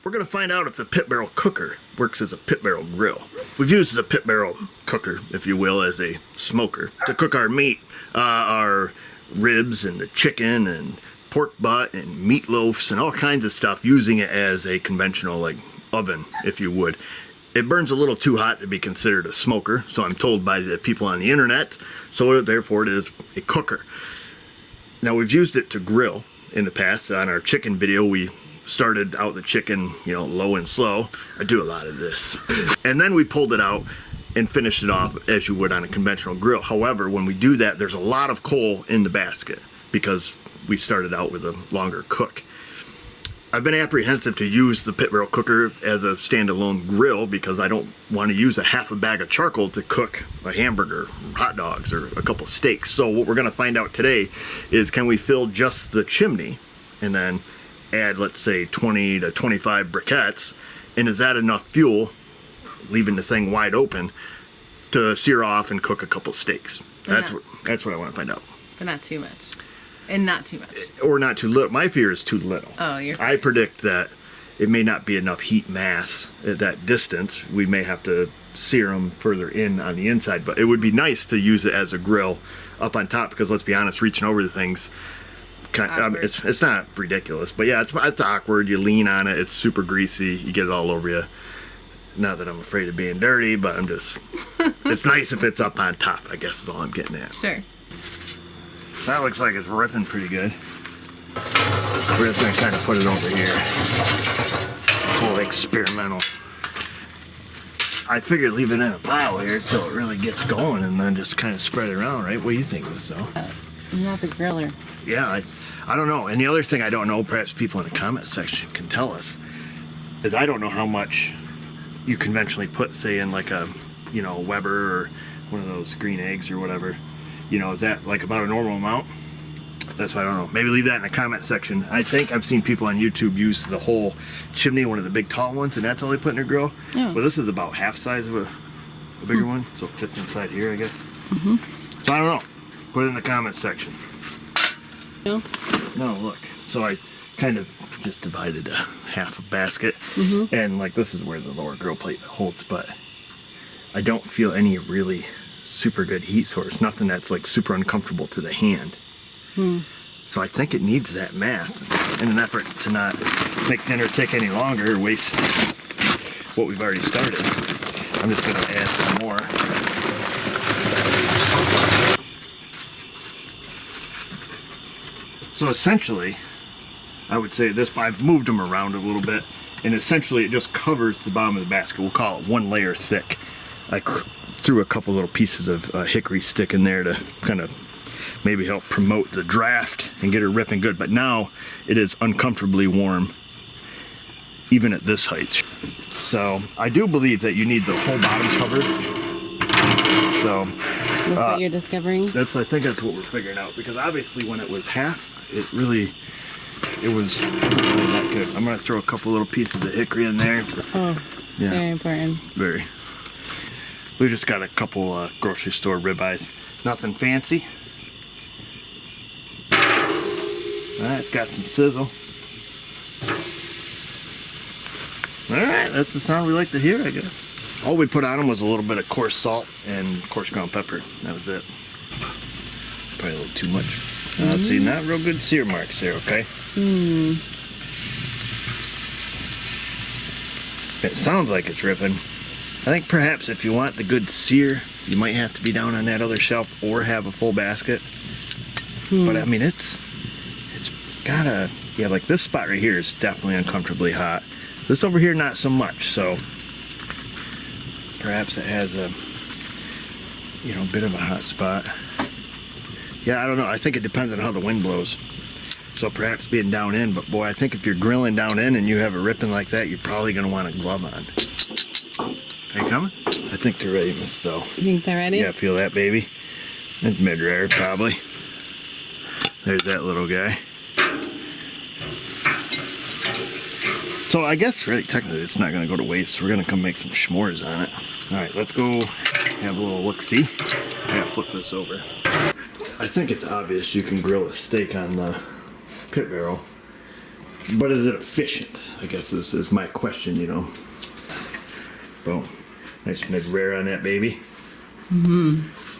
We're going to find out if the pit barrel cooker works as a pit barrel grill. We've used the pit barrel cooker, if you will, as a smoker to cook our meat, our ribs and the chicken and pork butt and meatloafs and all kinds of stuff, using it as a conventional like oven, if you would. It burns a little too hot to be considered a smoker, so I'm told by the people on the internet, so therefore it is a cooker. Now, we've used it to grill in the past. On our chicken video, we started out the chicken, low and slow. I do a lot of this. And then we pulled it out and finished it off as you would on a conventional grill. However, when we do that, there's a lot of coal in the basket because we started out with a longer cook. I've been apprehensive to use the pit barrel cooker as a standalone grill because I don't want to use a half a bag of charcoal to cook a hamburger, hot dogs, or a couple steaks. So what we're going to find out today is, can we fill just the chimney and then add, let's say, 20 to 25 briquettes, and is that enough fuel, leaving the thing wide open, to sear off and cook a couple steaks? That's what I want to find out. But not too much. And not too much. Or not too little. My fear is too little. Oh, you're I predict that it may not be enough heat mass at that distance. We may have to sear them further in on the inside, but it would be nice to use it as a grill up on top, because let's be honest, reaching over the things, it's not ridiculous, but yeah, it's awkward. You lean on it, it's super greasy, you get it all over you. Not that I'm afraid of being dirty, but I'm just, it's nice if it's up on top, I guess is all I'm getting at. Sure. That looks like it's ripping pretty good. We're just gonna kind of put it over here. Whole experimental. I figured leave it in a pile here until it really gets going and then just kind of spread it around, right? What do you think, so? I'm not the griller. Yeah, I don't know. And the other thing I don't know, perhaps people in the comment section can tell us, is I don't know how much you conventionally put, say, in like a, Weber or one of those green eggs or whatever. Is that like about a normal amount? That's what I don't know. Maybe leave that in the comment section. I think I've seen people on YouTube use the whole chimney, one of the big tall ones, and that's all they put in their grill. Oh. But this is about half size of a bigger one, so it fits inside here, I guess. Mm-hmm. So I don't know. Put it in the comment section. No? No, look. So I kind of just divided a half a basket, and like this is where the lower grill plate holds, but I don't feel any really super good heat source. Nothing that's like super uncomfortable to the hand. So I think it needs that mass in an effort to not make dinner take any longer or waste what we've already started. I'm just going to add some more. So essentially, I would say this, I've moved them around a little bit, and essentially it just covers the bottom of the basket. We'll call it one layer thick. I threw a couple little pieces of hickory stick in there to kind of maybe help promote the draft and get her ripping good, but now it is uncomfortably warm even at this height. So I do believe that you need the whole bottom covered. So that's what you're discovering? I think that's what we're figuring out, because obviously when it was half, it was wasn't really that good. I'm gonna throw a couple little pieces of hickory in there. Oh, yeah. Very important. Very. We just got a couple grocery store ribeyes. Nothing fancy. Alright, it's got some sizzle. Alright, that's the sound we like to hear, I guess. All we put on them was a little bit of coarse salt and coarse ground pepper. That was it. Probably a little too much. See, not real good sear marks there, okay? It sounds like it's ripping. I think perhaps if you want the good sear, you might have to be down on that other shelf or have a full basket. But I mean, it's gotta, yeah, like this spot right here is definitely uncomfortably hot. This over here, not so much, so perhaps it has a, bit of a hot spot. Yeah, I don't know. I think it depends on how the wind blows. So perhaps being down in, but boy, I think if you're grilling down in and you have it ripping like that, you're probably gonna want a glove on. Are you coming? I think they're ready, Miss Though. You think they're ready? Yeah, feel that, baby. That's mid-rare, probably. There's that little guy. So I guess really technically it's not going to go to waste. We're going to come make some s'mores on it. Alright, let's go have a little look-see. I gotta flip this over. I think it's obvious you can grill a steak on the pit barrel But is it efficient? I guess this is my question, you know. Boom. Nice mid rare on that baby.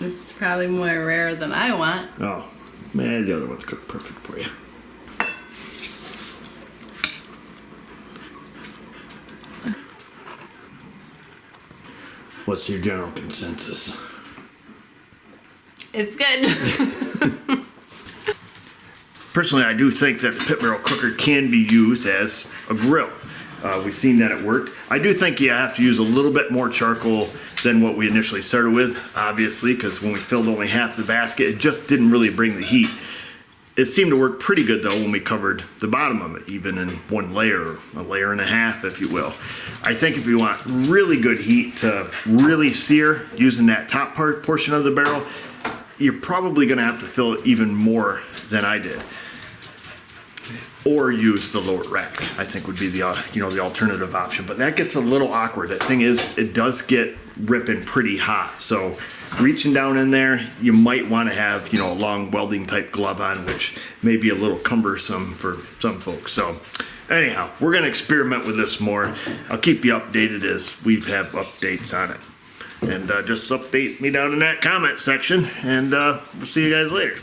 It's probably more rare than I want. Oh, man, the other one's cooked perfect for you. What's your general consensus? It's good. Personally, I do think that the pit barrel cooker can be used as a grill. We've seen that it worked. I do think you have to use a little bit more charcoal than what we initially started with, obviously, because when we filled only half the basket, it just didn't really bring the heat. It seemed to work pretty good though when we covered the bottom of it, even in one layer, a layer and a half, if you will. I think if you want really good heat to really sear using that top portion of the barrel, you're probably gonna have to fill it even more than I did. Or use the lower rack, I think would be the the alternative option. But that gets a little awkward. The thing is, it does get ripping pretty hot. So reaching down in there, you might want to have a long welding type glove on, which may be a little cumbersome for some folks. So anyhow, we're gonna experiment with this more. I'll keep you updated as we have updates on it. And just update me down in that comment section, and we'll see you guys later.